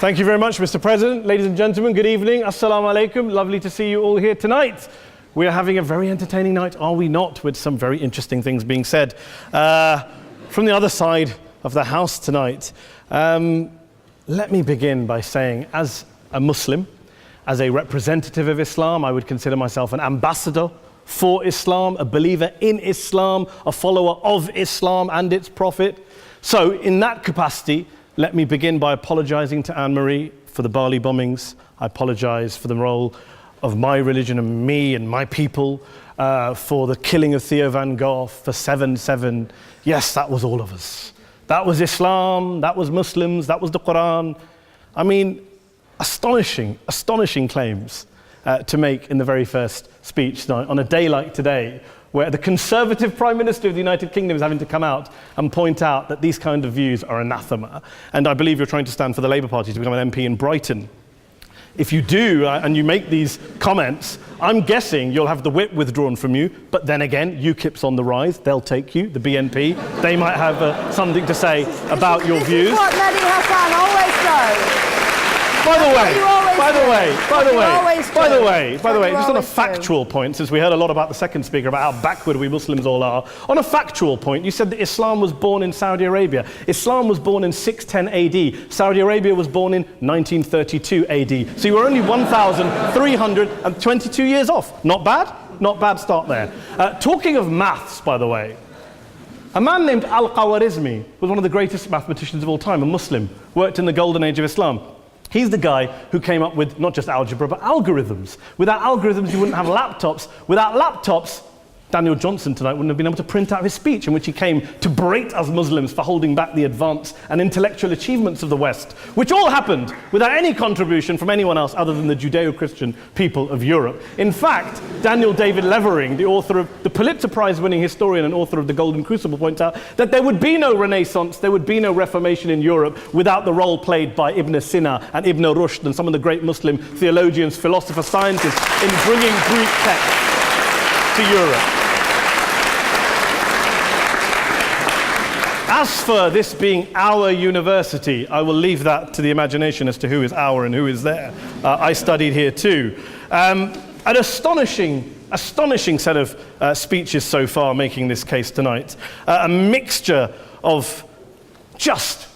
Thank you very much, Mr. President. Ladies and gentlemen, good evening. Assalamu alaikum. Lovely to see you all here tonight. We are having a very entertaining night, are we not, with some very interesting things being said from the other side of the house tonight. Let me begin by saying, as a Muslim, as a representative of Islam, I would consider myself an ambassador for Islam, a believer in Islam, a follower of Islam and its Prophet. So in that capacity, let me begin by apologizing to Anne-Marie for the Bali bombings. I apologize for the role of my religion and me and my people, for the killing of Theo van Gogh, for 7/7. Yes, that was all of us. That was Islam, that was Muslims, that was the Quran. I mean, astonishing claims to make in the very first speech tonight on a day like today, where the Conservative Prime Minister of the United Kingdom is having to come out and point out that these kind of views are anathema. And I believe you're trying to stand for the Labour Party to become an MP in Brighton. If you do, and you make these comments, I'm guessing you'll have the whip withdrawn from you, but then again, UKIP's on the rise, they'll take you, the BNP, they might have something to say about your views. This is what Mehdi Hasan always does. By the way, just on a factual point, since we heard a lot about the second speaker, about how backward we Muslims all are, on a factual point, you said that Islam was born in Saudi Arabia. Islam was born in 610 AD. Saudi Arabia was born in 1932 AD. So you were only 1,322 years off. Not bad? Not bad start there. Talking of maths, by the way, a man named Al-Khwarizmi was one of the greatest mathematicians of all time, a Muslim, worked in the golden age of Islam. He's the guy who came up with not just algebra, but algorithms. Without algorithms, you wouldn't have laptops. Without laptops, Daniel Johnson tonight wouldn't have been able to print out his speech in which he came to berate us Muslims for holding back the advance and intellectual achievements of the West, which all happened without any contribution from anyone else other than the Judeo-Christian people of Europe. In fact, Daniel David Levering, the author of the Pulitzer Prize-winning historian and author of The Golden Crucible, points out that there would be no Renaissance, there would be no Reformation in Europe without the role played by Ibn Sina and Ibn Rushd and some of the great Muslim theologians, philosophers, scientists in bringing Greek texts to Europe. As for this being our university, I will leave that to the imagination as to who is our and who is there. I studied here too. An astonishing set of speeches so far making this case tonight. A mixture of just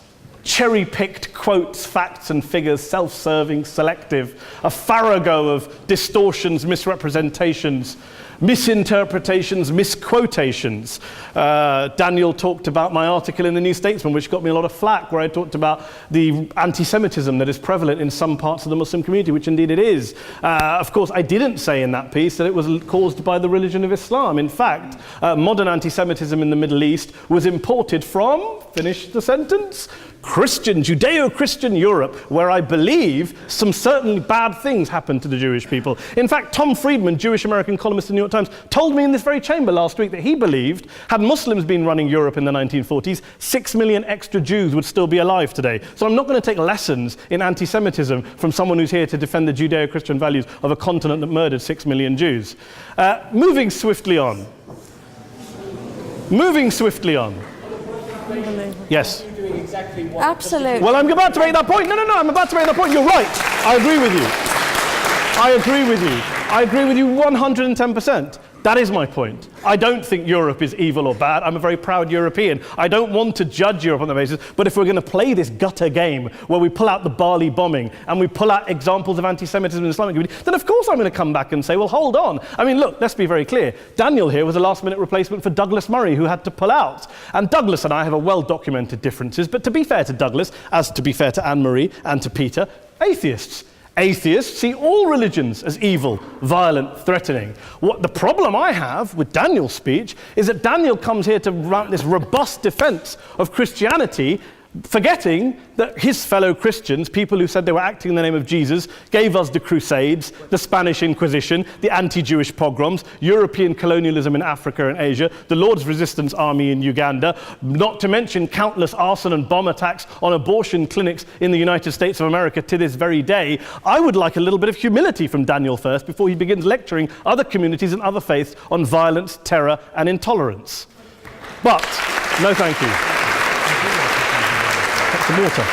cherry-picked quotes, facts and figures, self-serving, selective, a farrago of distortions, misrepresentations, misinterpretations, misquotations. Daniel talked about my article in the New Statesman, which got me a lot of flack, where I talked about the anti-Semitism that is prevalent in some parts of the Muslim community, which indeed it is. Of course, I didn't say in that piece that it was caused by the religion of Islam. In fact, modern anti-Semitism in the Middle East was imported from, finish the sentence, Christian, Judeo-Christian Europe, where I believe some certainly bad things happened to the Jewish people. In fact, Tom Friedman, Jewish-American columnist in the New York Times, told me in this very chamber last week that he believed, had Muslims been running Europe in the 1940s, 6 million extra Jews would still be alive today. So I'm not going to take lessons in anti-Semitism from someone who's here to defend the Judeo-Christian values of a continent that murdered 6 million Jews. Moving swiftly on. Yes. Absolutely. Well, I'm about to make that point. No, I'm about to make that point. You're right. I agree with you 110%. That is my point. I don't think Europe is evil or bad. I'm a very proud European. I don't want to judge Europe on that basis, but if we're going to play this gutter game where we pull out the Bali bombing and we pull out examples of anti-Semitism in the Islamic community, then of course I'm going to come back and say, well, hold on. I mean, look, let's be very clear. Daniel here was a last-minute replacement for Douglas Murray, who had to pull out. And Douglas and I have a well-documented differences, but to be fair to Douglas, as to be fair to Anne-Marie and to Peter, Atheists see all religions as evil, violent, threatening. What the problem I have with Daniel's speech is that Daniel comes here to run this robust defense of Christianity, forgetting that his fellow Christians, people who said they were acting in the name of Jesus, gave us the Crusades, the Spanish Inquisition, the anti-Jewish pogroms, European colonialism in Africa and Asia, the Lord's Resistance Army in Uganda, not to mention countless arson and bomb attacks on abortion clinics in the United States of America to this very day. I would like a little bit of humility from Daniel first before he begins lecturing other communities and other faiths on violence, terror, and intolerance. But, no thank you. Some water.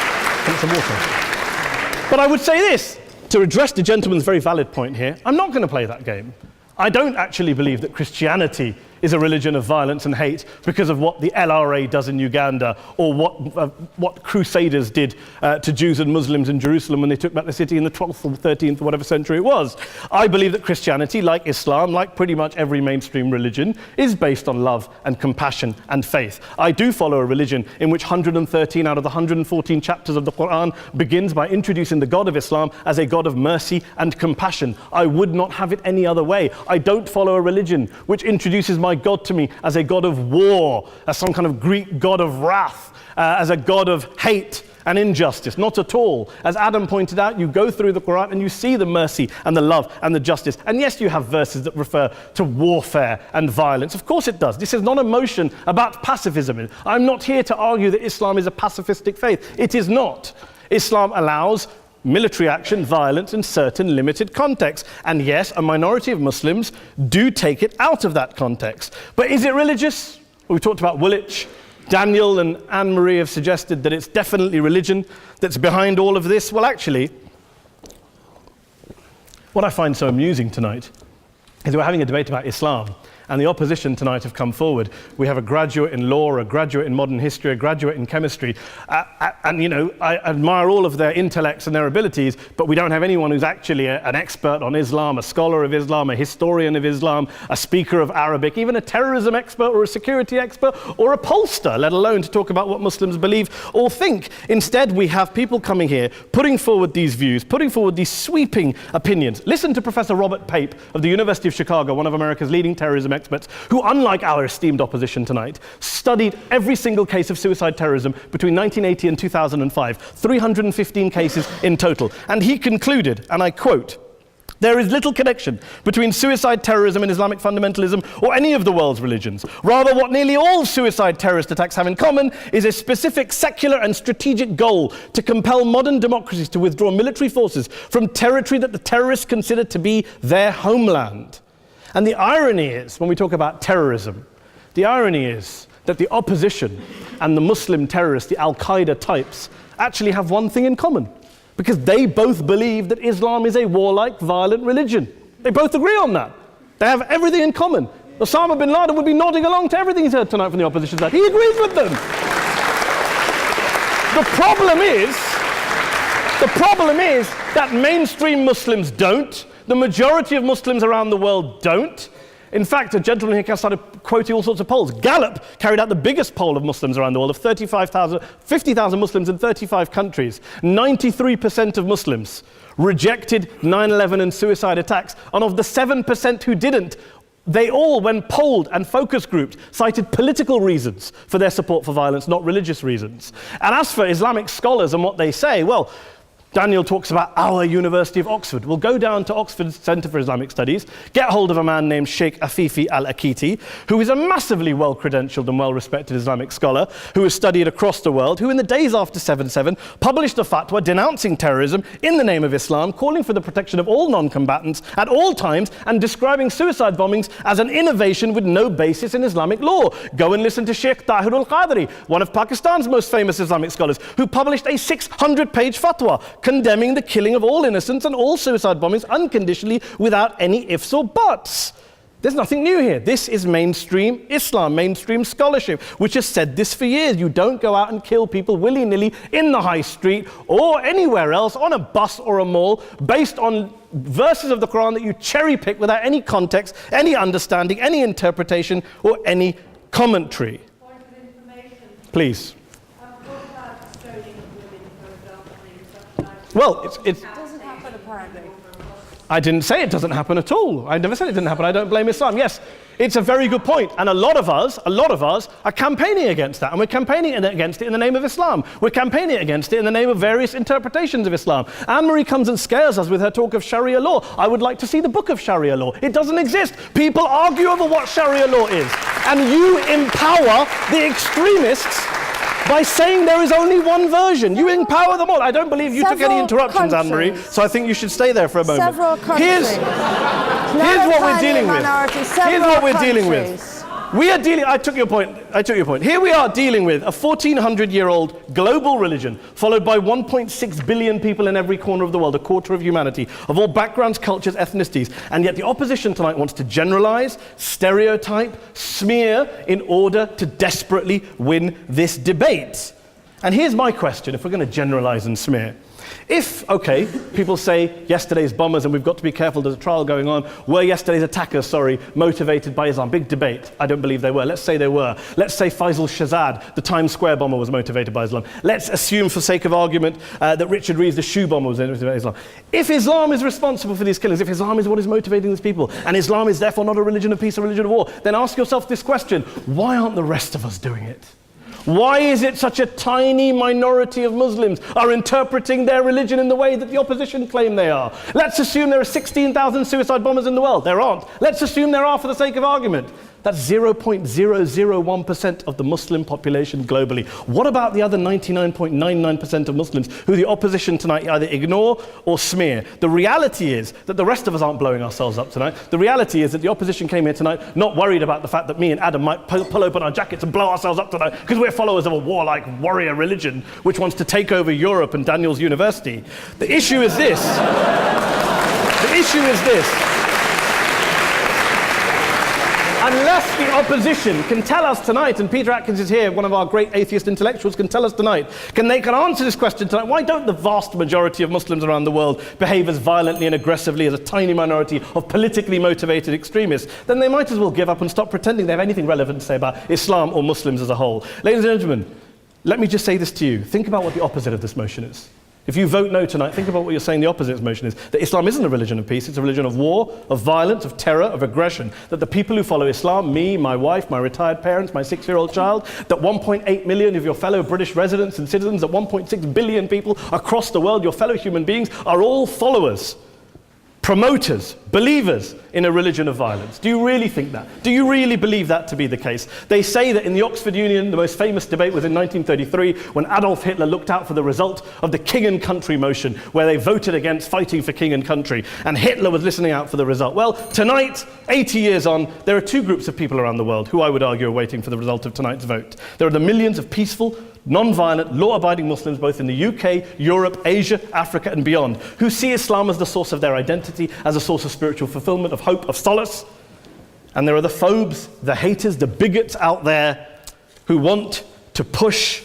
But I would say this, to address the gentleman's very valid point here, I'm not going to play that game. I don't actually believe that Christianity is a religion of violence and hate because of what the LRA does in Uganda or what Crusaders did to Jews and Muslims in Jerusalem when they took back the city in the 12th or 13th or whatever century it was. I believe that Christianity, like Islam, like pretty much every mainstream religion, is based on love and compassion and faith. I do follow a religion in which 113 out of the 114 chapters of the Quran begins by introducing the God of Islam as a God of mercy and compassion. I would not have it any other way. I don't follow a religion which introduces my God to me as a God of war, as some kind of Greek God of wrath, as a God of hate and injustice. Not at all. As Adam pointed out, you go through the Quran and you see the mercy and the love and the justice. And yes, you have verses that refer to warfare and violence. Of course it does. This is not a motion about pacifism. I'm not here to argue that Islam is a pacifistic faith. It is not. Islam allows military action, violence in certain limited contexts. And yes, a minority of Muslims do take it out of that context. But is it religious? We talked about Woolwich. Daniel and Anne-Marie have suggested that it's definitely religion that's behind all of this. Well, actually, what I find so amusing tonight is we're having a debate about Islam. And the opposition tonight have come forward. We have a graduate in law, a graduate in modern history, a graduate in chemistry. And, you know, I admire all of their intellects and their abilities, but we don't have anyone who's actually an expert on Islam, a scholar of Islam, a historian of Islam, a speaker of Arabic, even a terrorism expert or a security expert or a pollster, let alone to talk about what Muslims believe or think. Instead, we have people coming here, putting forward these views, putting forward these sweeping opinions. Listen to Professor Robert Pape of the University of Chicago, one of America's leading terrorism experts, who, unlike our esteemed opposition tonight, studied every single case of suicide terrorism between 1980 and 2005, 315 cases in total. And he concluded, and I quote, "There is little connection between suicide terrorism and Islamic fundamentalism or any of the world's religions. Rather, what nearly all suicide terrorist attacks have in common is a specific secular and strategic goal to compel modern democracies to withdraw military forces from territory that the terrorists consider to be their homeland." And the irony is, when we talk about terrorism, the irony is that the opposition and the Muslim terrorists, the Al-Qaeda types, actually have one thing in common, because they both believe that Islam is a warlike, violent religion. They both agree on that. They have everything in common. Osama bin Laden would be nodding along to everything he's heard tonight from the opposition side. He agrees with them. The problem is that mainstream Muslims don't. The majority of Muslims around the world don't. In fact, a gentleman here started quoting all sorts of polls. Gallup carried out the biggest poll of Muslims around the world of 50,000 Muslims in 35 countries. 93% of Muslims rejected 9/11 and suicide attacks. And of the 7% who didn't, they all, when polled and focus grouped, cited political reasons for their support for violence, not religious reasons. And as for Islamic scholars and what they say, well, Daniel talks about our University of Oxford. We'll go down to Oxford Centre for Islamic Studies, get hold of a man named Sheikh Afifi Al-Akiti, who is a massively well-credentialed and well-respected Islamic scholar who has studied across the world, who in the days after 7/7 published a fatwa denouncing terrorism in the name of Islam, calling for the protection of all non-combatants at all times, and describing suicide bombings as an innovation with no basis in Islamic law. Go and listen to Sheikh Tahir al-Qadri, one of Pakistan's most famous Islamic scholars, who published a 600-page fatwa condemning the killing of all innocents and all suicide bombings unconditionally without any ifs or buts. There's nothing new here. This is mainstream Islam, mainstream scholarship, which has said this for years. You don't go out and kill people willy-nilly in the high street or anywhere else, on a bus or a mall, based on verses of the Quran that you cherry-pick without any context, any understanding, any interpretation, or any commentary. Point of information. Please. Well, It doesn't happen, apparently. I didn't say it doesn't happen at all. I never said it didn't happen. I don't blame Islam. Yes, it's a very good point. And a lot of us are campaigning against that. And we're campaigning against it in the name of Islam. We're campaigning against it in the name of various interpretations of Islam. Anne-Marie comes and scares us with her talk of Sharia law. I would like to see the book of Sharia law. It doesn't exist. People argue over what Sharia law is. And you empower the extremists by saying there is only one version. You empower them all. I don't believe you took any interruptions, Anne-Marie, so I think you should stay there for a moment. Several countries. Here's what we're dealing with. Here's what we're dealing with. I took your point. Here we are dealing with a 1400-year-old global religion followed by 1.6 billion people in every corner of the world, a quarter of humanity, of all backgrounds, cultures, ethnicities. And yet the opposition tonight wants to generalize, stereotype, smear in order to desperately win this debate. And here's my question, if we're going to generalize and smear. If, okay, people say yesterday's bombers, and we've got to be careful, there's a trial going on, were yesterday's attackers, motivated by Islam? Big debate. I don't believe they were. Let's say they were. Let's say Faisal Shahzad, the Times Square bomber, was motivated by Islam. Let's assume, for sake of argument, that Richard Reeves, the shoe bomber, was motivated by Islam. If Islam is responsible for these killings, if Islam is what is motivating these people, and Islam is therefore not a religion of peace, a religion of war, then ask yourself this question: why aren't the rest of us doing it? Why is it such a tiny minority of Muslims are interpreting their religion in the way that the opposition claim they are? Let's assume there are 16,000 suicide bombers in the world. There aren't. Let's assume there are for the sake of argument. That's 0.001% of the Muslim population globally. What about the other 99.99% of Muslims who the opposition tonight either ignore or smear? The reality is that the rest of us aren't blowing ourselves up tonight. The reality is that the opposition came here tonight not worried about the fact that me and Adam might pull open our jackets and blow ourselves up tonight because we're followers of a warlike warrior religion which wants to take over Europe and Daniel's university. The issue is this. Unless the opposition can tell us tonight, and Peter Atkins is here, one of our great atheist intellectuals, can tell us tonight, can answer this question tonight: why don't the vast majority of Muslims around the world behave as violently and aggressively as a tiny minority of politically motivated extremists? Then they might as well give up and stop pretending they have anything relevant to say about Islam or Muslims as a whole. Ladies and gentlemen, let me just say this to you. Think about what the opposite of this motion is. If you vote no tonight, think about what you're saying the opposite of this motion is. That Islam isn't a religion of peace, it's a religion of war, of violence, of terror, of aggression. That the people who follow Islam, me, my wife, my retired parents, my 6-year-old child, that 1.8 million of your fellow British residents and citizens, that 1.6 billion people across the world, your fellow human beings, are all followers, promoters, believers in a religion of violence. Do you really think that? Do you really believe that to be the case? They say that in the Oxford Union, the most famous debate was in 1933 when Adolf Hitler looked out for the result of the King and Country motion, where they voted against fighting for King and Country, and Hitler was listening out for the result. Well, tonight, 80 years on, there are two groups of people around the world who I would argue are waiting for the result of tonight's vote. There are the millions of peaceful, non-violent, law-abiding Muslims both in the UK, Europe, Asia, Africa and beyond, who see Islam as the source of their identity, as a source of spiritual fulfillment, of hope, of solace. And there are the phobes, the haters, the bigots out there who want to push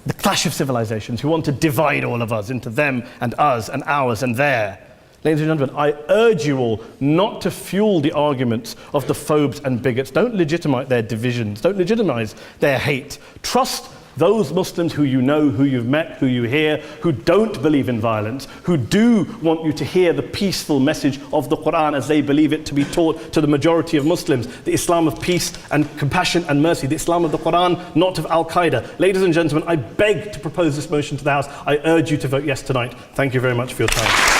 the clash of civilizations, who want to divide all of us into them and us and ours and their. Ladies and gentlemen, I urge you all not to fuel the arguments of the phobes and bigots. Don't legitimize their divisions. Don't legitimize their hate. Trust those Muslims who you know, who you've met, who you hear, who don't believe in violence, who do want you to hear the peaceful message of the Quran as they believe it to be taught to the majority of Muslims, the Islam of peace and compassion and mercy, the Islam of the Quran, not of Al-Qaeda. Ladies and gentlemen, I beg to propose this motion to the House. I urge you to vote yes tonight. Thank you very much for your time.